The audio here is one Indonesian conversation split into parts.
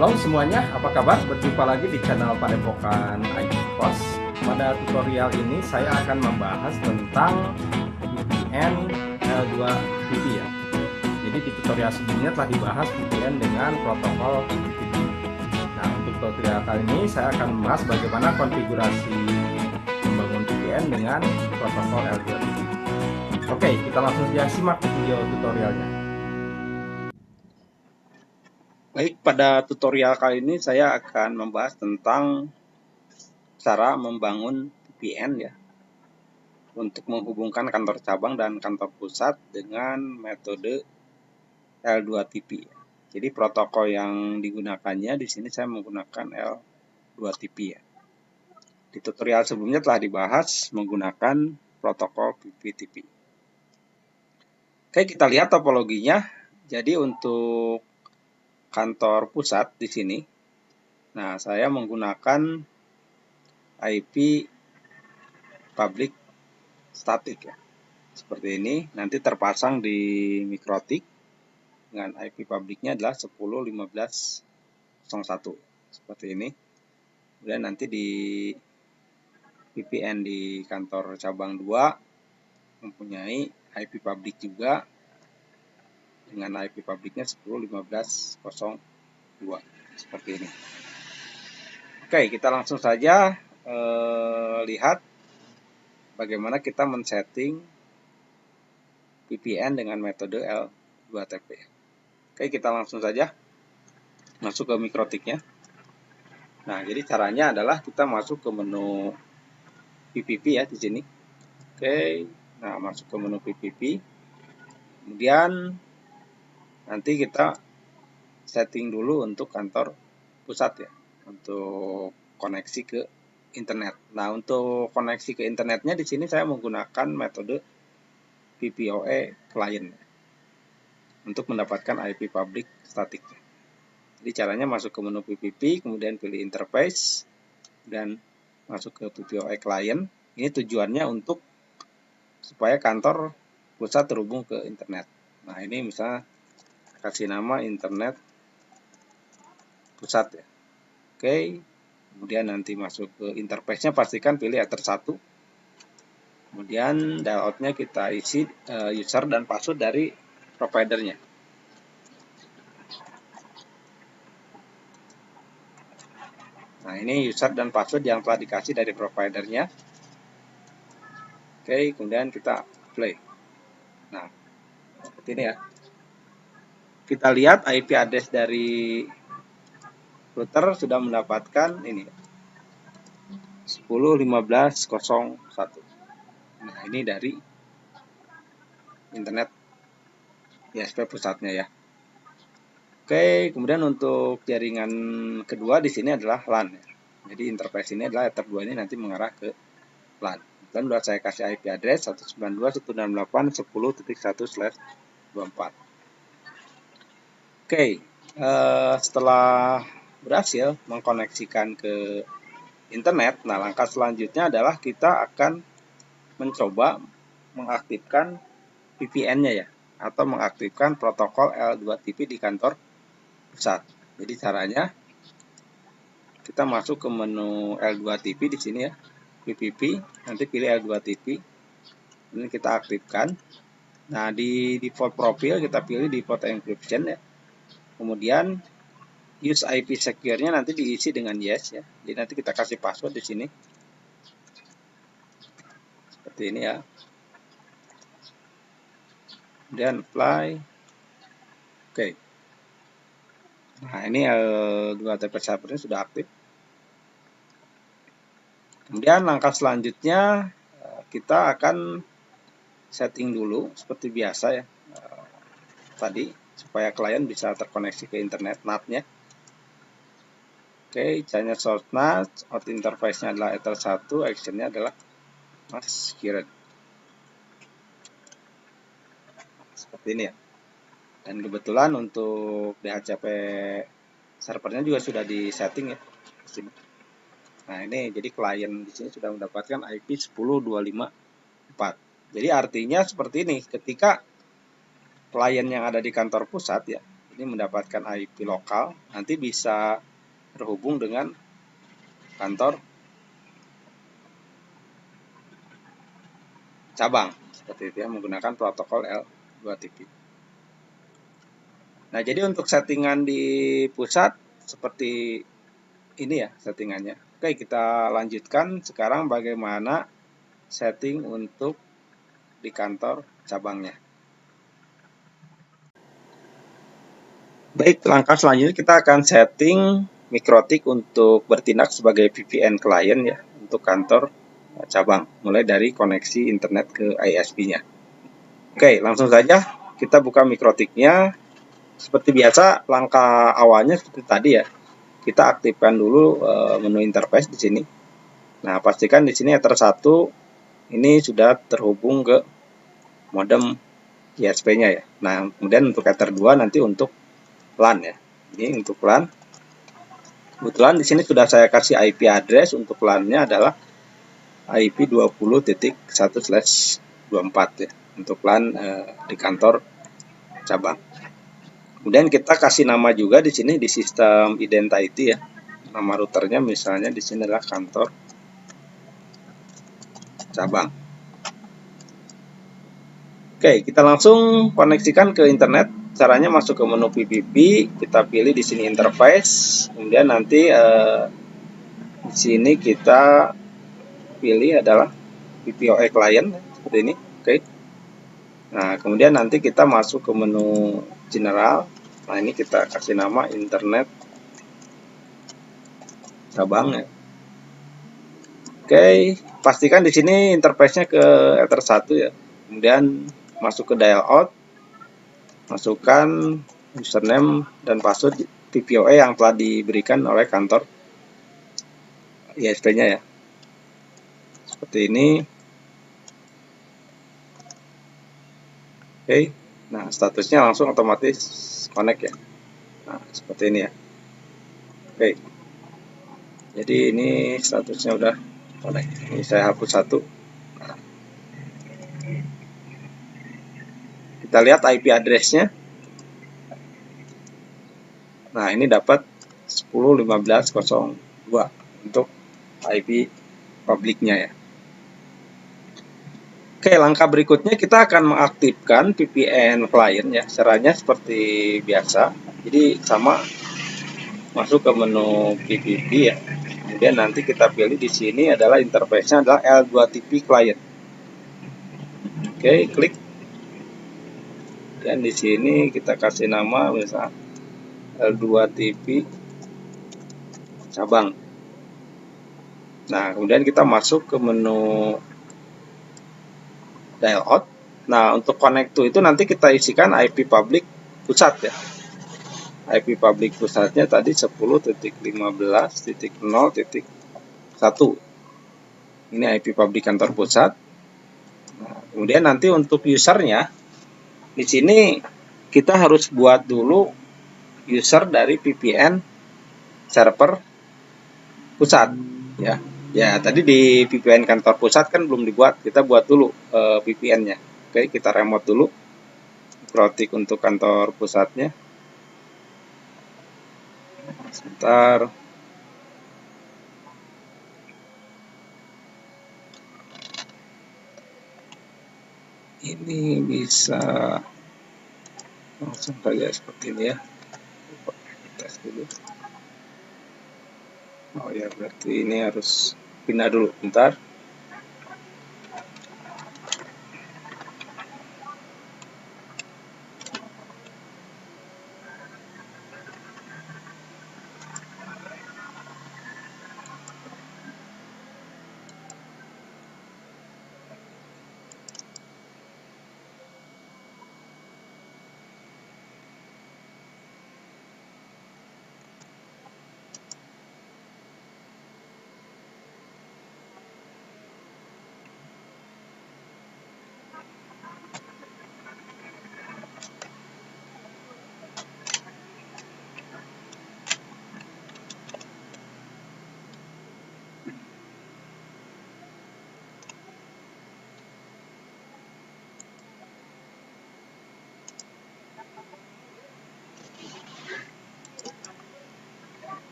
Halo semuanya, apa kabar? Berjumpa lagi di channel Padepokan IT Course. Pada tutorial ini saya akan membahas tentang VPN L2TP ya. Jadi di tutorial sebelumnya telah dibahas VPN dengan protokol TCP. Nah, untuk tutorial kali ini saya akan membahas bagaimana konfigurasi membangun VPN dengan protokol L2TP. Oke, kita langsung saja simak video tutorialnya. Baik, pada tutorial kali ini saya akan membahas tentang cara membangun VPN ya untuk menghubungkan kantor cabang dan kantor pusat dengan metode L2TP. Jadi protokol yang digunakannya di sini saya menggunakan L2TP ya. Di tutorial sebelumnya telah dibahas menggunakan protokol VPTP. Oke, kita lihat topologinya. Jadi untuk kantor pusat di sini, nah saya menggunakan IP public static ya, seperti ini. Nanti terpasang di MikroTik dengan IP publiknya adalah 10.15.01 seperti ini. Kemudian nanti di VPN di kantor cabang 2 mempunyai IP publik juga dengan IP publiknya 10.15.02 seperti ini. Oke, kita langsung saja lihat bagaimana kita men-setting VPN dengan metode L2TP. Oke, kita langsung saja masuk ke MikroTiknya. Nah, jadi caranya adalah kita masuk ke menu PPP ya di sini. Oke, nah masuk ke menu PPP. Kemudian nanti kita setting dulu untuk kantor pusat ya, untuk koneksi ke internet. Nah, untuk koneksi ke internetnya di sini saya menggunakan metode VPOE client untuk mendapatkan IP public static. Jadi caranya masuk ke menu PPP, kemudian pilih interface dan masuk ke VPOE client. Ini tujuannya untuk supaya kantor pusat terhubung ke internet. Nah, ini misalnya kasih nama internet pusat ya. Oke, kemudian nanti masuk ke interface-nya pastikan pilih Ether 1. Kemudian layout-nya kita isi user dan password dari providernya. Nah, ini user dan password yang telah dikasih dari providernya. Oke, kemudian kita play. Nah, seperti ini ya. Kita lihat IP address dari router sudah mendapatkan ini 10.15.01. Nah, ini dari internet ISP pusatnya ya. Oke, kemudian untuk jaringan kedua di sini adalah LAN ya. Jadi interface ini adalah Ether 2 ini nanti mengarah ke LAN. Dan sudah saya kasih IP address 192.168.10.1/24. Oke, setelah berhasil mengkoneksikan ke internet, nah langkah selanjutnya adalah kita akan mencoba mengaktifkan VPN-nya ya, atau mengaktifkan protokol L2TP di kantor pusat. Jadi caranya kita masuk ke menu L2TP di sini ya, PPP, nanti pilih L2TP, ini kita aktifkan. Nah, di default profile kita pilih default encryption ya. Kemudian use IP secure-nya nanti diisi dengan yes ya. Jadi nanti kita kasih password di sini. Seperti ini ya. Kemudian apply. Oke. Nah, ini L2TP servernya sudah aktif. Kemudian langkah selanjutnya kita akan setting dulu seperti biasa ya. Tadi supaya klien bisa terkoneksi ke internet NAT-nya. Oke, caranya source NAT, out interface-nya adalah Ether 1, action-nya adalah mask secured. Seperti ini ya. Dan kebetulan untuk DHCP servernya juga sudah di setting ya di sini. Nah, ini jadi klien di sini sudah mendapatkan IP 10.254. Jadi artinya seperti ini, ketika klien yang ada di kantor pusat ya, ini mendapatkan IP lokal, nanti bisa terhubung dengan kantor cabang seperti itu ya, menggunakan protokol L2TP. Nah, jadi untuk settingan di pusat seperti ini ya settingannya. Oke, kita lanjutkan sekarang bagaimana setting untuk di kantor cabangnya. Baik, langkah selanjutnya kita akan setting Mikrotik untuk bertindak sebagai VPN klien ya untuk kantor cabang, mulai dari koneksi internet ke ISP-nya. Oke, langsung saja kita buka Mikrotiknya. Seperti biasa, langkah awalnya seperti tadi ya. Kita aktifkan dulu menu interface di sini. Nah, pastikan di sini Ether 1 ini sudah terhubung ke modem ISP-nya ya. Nah, kemudian untuk Ether 2 nanti untuk LAN ya. Ini untuk LAN. Kebetulan di sini sudah saya kasih IP address untuk LAN-nya adalah IP 20.1/24 ya. Untuk LAN di kantor cabang. Kemudian kita kasih nama juga di sini di sistem identity ya. Nama routernya misalnya di sini adalah kantor cabang. Oke, kita langsung koneksikan ke internet. Caranya masuk ke menu PPP, kita pilih di sini interface, kemudian nanti di sini kita pilih adalah PPOE client seperti ini. Oke. Nah, kemudian nanti kita masuk ke menu general. Nah, ini kita kasih nama internet cabang ya. Oke, pastikan di sini interface-nya ke Ether 1 ya. Kemudian masuk ke dial out, masukkan username dan password PPOE yang telah diberikan oleh kantor ISP-nya ya. Seperti ini. Oke. Nah, statusnya langsung otomatis connect ya. Nah, seperti ini ya. Oke. Jadi ini statusnya udah connect. Ini saya hapus satu. Nah, kita lihat IP address-nya. Nah, ini dapat 10.15.02 untuk IP publiknya ya. Oke, langkah berikutnya kita akan mengaktifkan VPN client ya. Caranya seperti biasa. Jadi sama, masuk ke menu PPP ya. Kemudian nanti kita pilih di sini adalah interface-nya adalah L2TP client. Oke, klik. Dan di sini kita kasih nama misalnya L2TP cabang. Nah, kemudian kita masuk ke menu dial out. Nah, untuk connect to itu nanti kita isikan IP public pusat ya. IP public pusatnya tadi 10.15.0.1. Ini IP public kantor pusat. Nah, kemudian nanti untuk usernya di sini kita harus buat dulu user dari VPN server pusat ya. Ya, tadi di VPN kantor pusat kan belum dibuat, kita buat dulu VPN-nya. Oke, kita remote dulu. Mikrotik untuk kantor pusatnya. Sebentar. Ini bisa langsung saja seperti ini ya. Tes dulu. Oh ya, berarti ini harus pindah dulu. Bentar.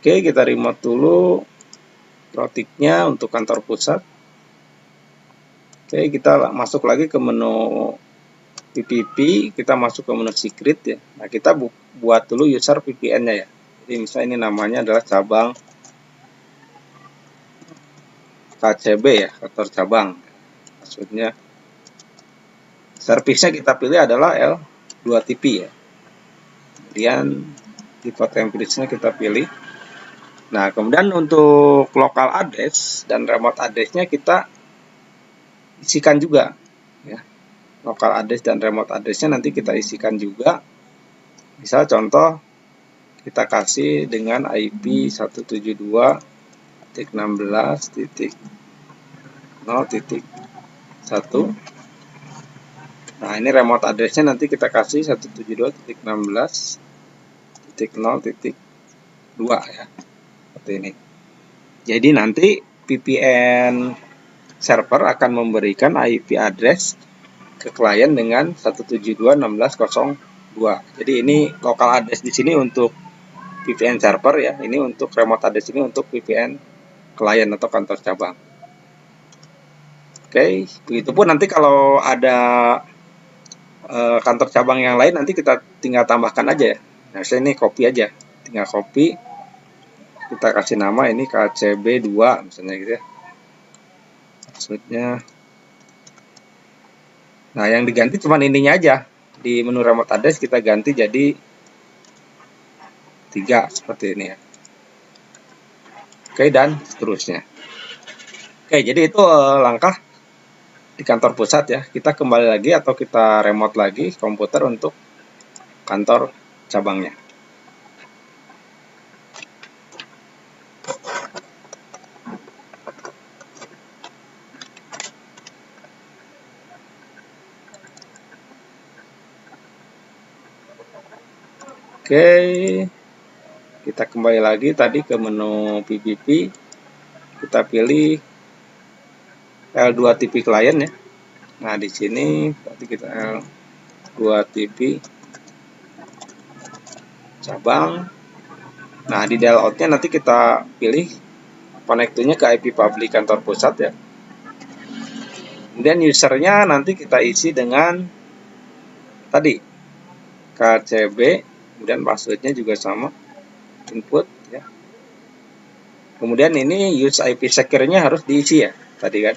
Oke, kita remote dulu routingnya untuk kantor pusat. Oke, kita masuk lagi ke menu PPP, kita masuk ke menu secret ya. Nah, kita buat dulu user VPN-nya ya. Jadi misalnya ini namanya adalah cabang KCB ya, kantor cabang. Maksudnya servisnya kita pilih adalah L2TP ya. Kemudian tipe template-nya kita pilih. Nah, kemudian untuk local address dan remote address-nya kita isikan juga ya. Local address dan remote address-nya nanti kita isikan juga. Misal contoh kita kasih dengan IP 172.16.0.1. Nah, ini remote address-nya nanti kita kasih 172.16.0.2 ya. Seperti ini. Jadi nanti VPN server akan memberikan IP address ke klien dengan 172.16.0.2. Jadi ini local address di sini untuk VPN server ya. Ini untuk remote address ini untuk VPN klien atau kantor cabang. Oke, begitupun nanti kalau ada kantor cabang yang lain nanti kita tinggal tambahkan aja ya. Nah, saya ini copy aja. Tinggal copy. Kita kasih nama ini KCB2 misalnya gitu ya. Maksudnya nah, yang diganti cuma ininya aja. Di menu remote address kita ganti jadi 3 seperti ini ya. Oke, dan seterusnya. Oke, jadi itu langkah di kantor pusat ya. Kita kembali lagi atau kita remote lagi komputer untuk kantor cabangnya. Oke, kita kembali lagi tadi ke menu PPP. Kita pilih L2TP klien ya. Nah, di sini tadi kita L2TP cabang. Nah, di dial out-nya nanti kita pilih connect-nya ke IP public kantor pusat ya. Kemudian usernya nanti kita isi dengan tadi KCB, kemudian passwordnya juga sama, input ya. Kemudian ini use IP secure-nya harus diisi ya, tadi kan.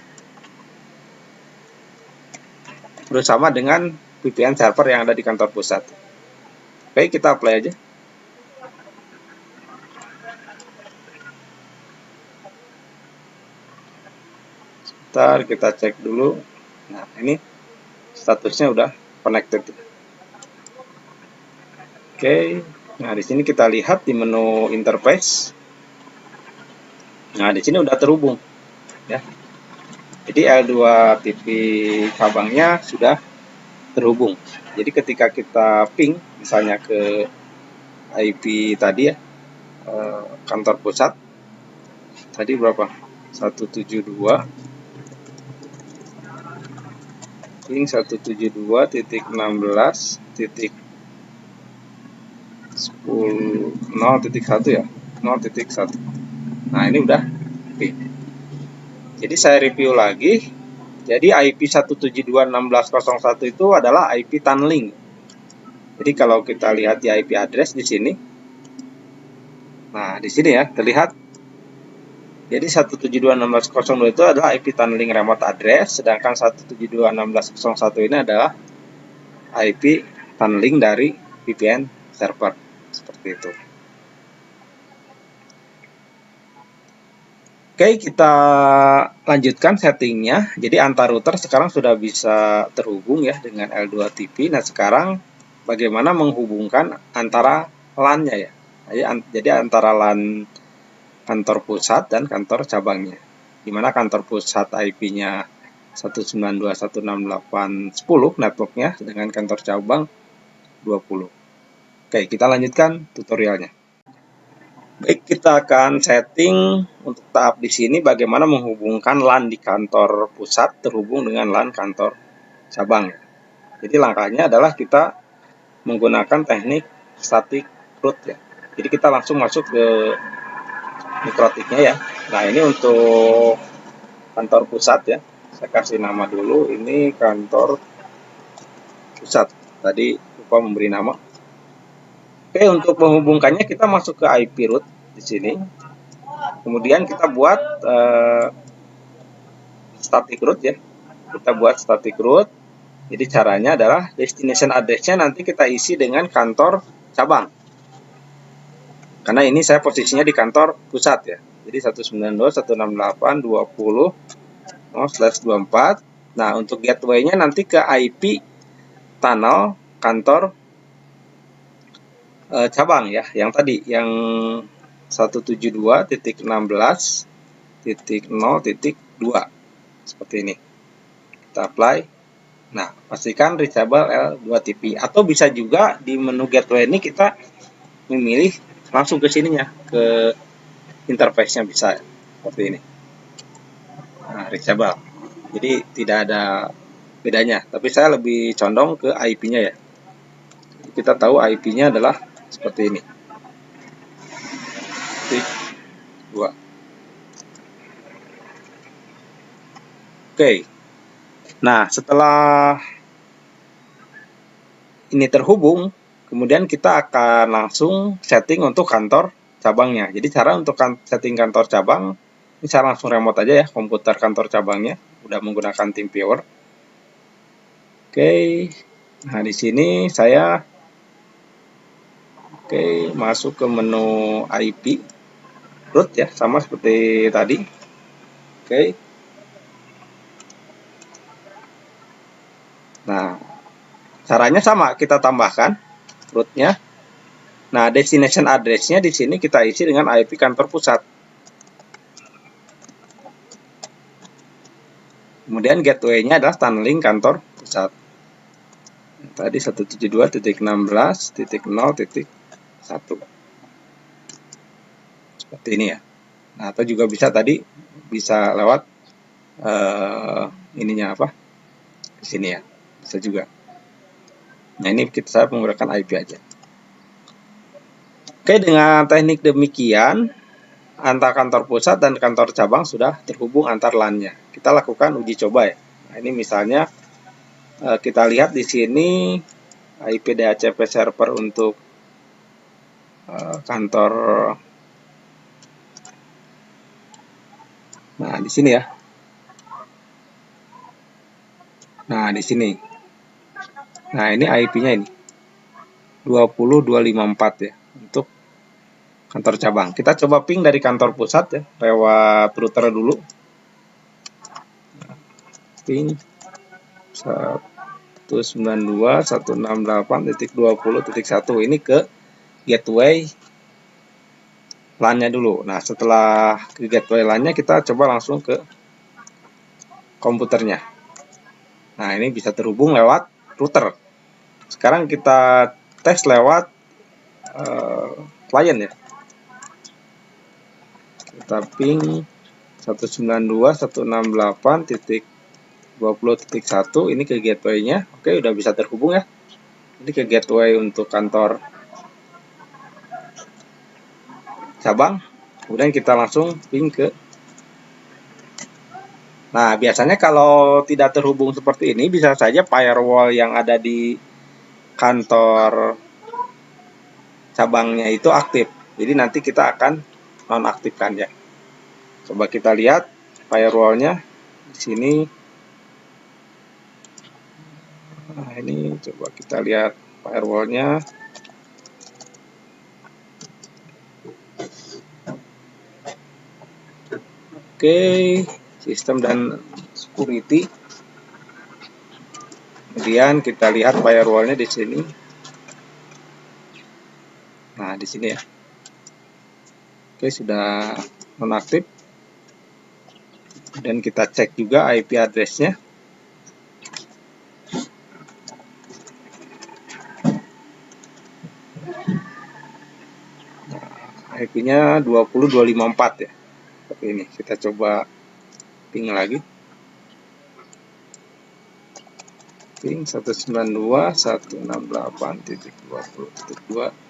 Bersama dengan VPN server yang ada di kantor pusat. Oke, kita apply aja. Sebentar, kita cek dulu. Nah, ini statusnya udah connected. Oke, nah di sini kita lihat di menu interface. Nah, di sini udah terhubung ya. Jadi L2TP cabangnya sudah terhubung. Jadi ketika kita ping misalnya ke IP tadi ya, kantor pusat tadi berapa? 172 ping 172.16.0.1 ya, 0.1. Nah, ini udah ping. Jadi saya review lagi. Jadi IP 172.16.0.1 itu adalah IP tunneling. Jadi kalau kita lihat di IP address di sini. Nah, di sini ya terlihat. Jadi 172.16.0.2 itu adalah IP tunneling remote address, sedangkan 172.16.0.1 ini adalah IP tunneling dari VPN server. Seperti itu. Oke, kita lanjutkan settingnya. Jadi antar router sekarang sudah bisa terhubung ya dengan L2TP. Nah, sekarang bagaimana menghubungkan antara LAN-nya ya. Jadi antara LAN kantor pusat dan kantor cabangnya. Di mana kantor pusat IP-nya 192.168.10 networknya, dengan kantor cabang 20. Oke, kita lanjutkan tutorialnya. Baik, kita akan setting untuk tahap di sini bagaimana menghubungkan LAN di kantor pusat terhubung dengan LAN kantor cabang. Jadi langkahnya adalah kita menggunakan teknik static root ya. Jadi kita langsung masuk ke mikrotiknya ya. Nah, ini untuk kantor pusat ya. Saya kasih nama dulu, ini kantor pusat. Tadi lupa memberi nama. Oke, untuk menghubungkannya kita masuk ke IP root di sini. Kemudian kita buat static root ya. Kita buat static root. Jadi caranya adalah destination address-nya nanti kita isi dengan kantor cabang. Karena ini saya posisinya di kantor pusat ya. Jadi 192.168.20./24. Nah, untuk gateway-nya nanti ke IP tunnel kantor cabang ya. Yang tadi yang 172.16.0.2 seperti ini. Kita apply. Nah, pastikan reachable L2TP. Atau bisa juga di menu gateway ini kita memilih langsung ke sininya, ke interface-nya bisa seperti ini. Nah, reachable. Jadi tidak ada bedanya. Tapi saya lebih condong ke IP-nya ya. Kita tahu IP-nya adalah seperti ini. 2. Oke. Nah, setelah ini terhubung, kemudian kita akan langsung setting untuk kantor cabangnya. Jadi cara untuk setting kantor cabang, ini saya langsung remote aja ya, komputer kantor cabangnya, udah menggunakan TeamViewer. Oke, nah di sini saya masuk ke menu IP root ya, sama seperti tadi. Oke. Nah, caranya sama, kita tambahkan rootnya. Nah, destination address-nya di sini kita isi dengan IP kantor pusat. Kemudian gateway-nya adalah tunneling kantor pusat. Tadi 172.16.0.1. Seperti ini ya. Nah, atau juga bisa tadi bisa lewat ininya apa? Di sini ya. Bisa juga. Nah, ini saya menggunakan IP aja. Oke, dengan teknik demikian antara kantor pusat dan kantor cabang sudah terhubung antar LAN-nya. Kita lakukan uji coba ya. Nah, ini misalnya kita lihat di sini IP DHCP server untuk kantor. Nah, di sini ya. Nah, di sini. Nah, ini IP-nya ini. 20254 ya untuk kantor cabang. Kita coba ping dari kantor pusat ya, lewat router dulu. Ping 192.168.20.1 ini ke gateway LAN-nya dulu. Nah, setelah ke gateway LAN-nya kita coba langsung ke komputernya. Nah, ini bisa terhubung lewat router. Sekarang kita tes lewat klien ya. Kita ping 192.168.20.1 ini ke gateway-nya. Oke, udah bisa terhubung ya. Ini ke gateway untuk kantor cabang. Kemudian kita langsung ping ke. Nah, biasanya kalau tidak terhubung seperti ini, bisa saja firewall yang ada di kantor cabangnya itu aktif. Jadi nanti kita akan nonaktifkan ya. Coba kita lihat firewallnya di sini. Nah, ini coba kita lihat firewallnya. Oke, sistem dan security. Kemudian kita lihat firewallnya di sini. Nah, di sini ya. Oke, sudah nonaktif. Dan kita cek juga IP address-nya. Nah, IP-nya 20.254 ya. Seperti ini. Kita coba ping lagi. Ping 192.168.20.2.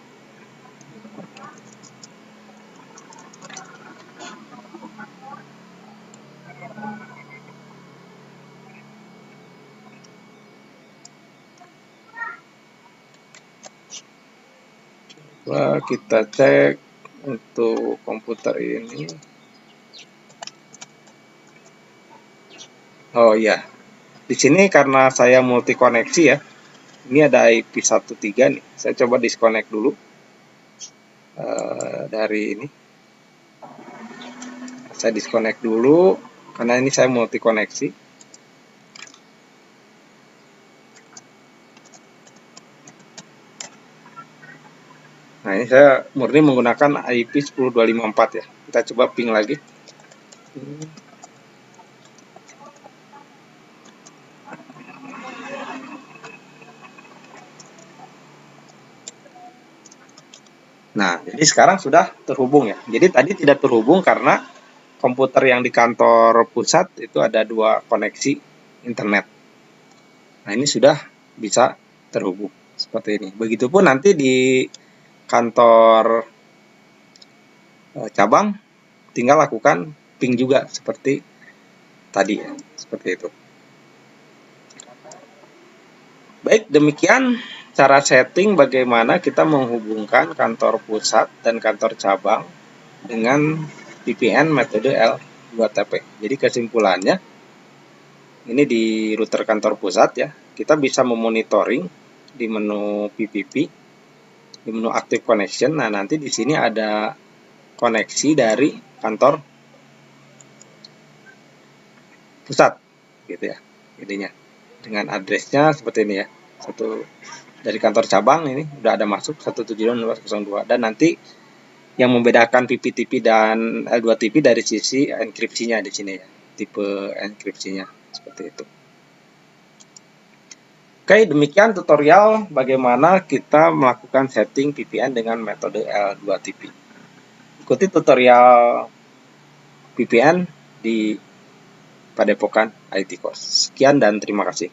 Coba kita cek untuk komputer ini. Oh iya, di sini karena saya multi koneksi ya, ini ada IP13 nih. Saya coba disconnect dulu dari ini. Saya disconnect dulu karena ini saya multi koneksi. Nah, ini saya murni menggunakan IP 10254 ya. Kita coba ping lagi. Nah, jadi sekarang sudah terhubung ya. Jadi tadi tidak terhubung karena komputer yang di kantor pusat itu ada 2 koneksi internet. Nah, ini sudah bisa terhubung seperti ini. Begitupun nanti di kantor cabang tinggal lakukan ping juga seperti tadi ya, seperti itu. Baik, demikian cara setting bagaimana kita menghubungkan kantor pusat dan kantor cabang dengan VPN metode L2TP. Jadi kesimpulannya, ini di router kantor pusat ya, kita bisa memonitoring di menu PPP, di menu Active Connection. Nah, nanti di sini ada koneksi dari kantor pusat, gitu ya, intinya. Dengan addressnya seperti ini ya. Satu dari kantor cabang ini udah ada masuk 172.102, dan nanti yang membedakan PPTP dan L2TP dari sisi enkripsinya di sini ya, tipe enkripsinya seperti itu. Oke, demikian tutorial bagaimana kita melakukan setting VPN dengan metode L2TP. Ikuti tutorial VPN di Padepokan IT Course. Sekian dan terima kasih.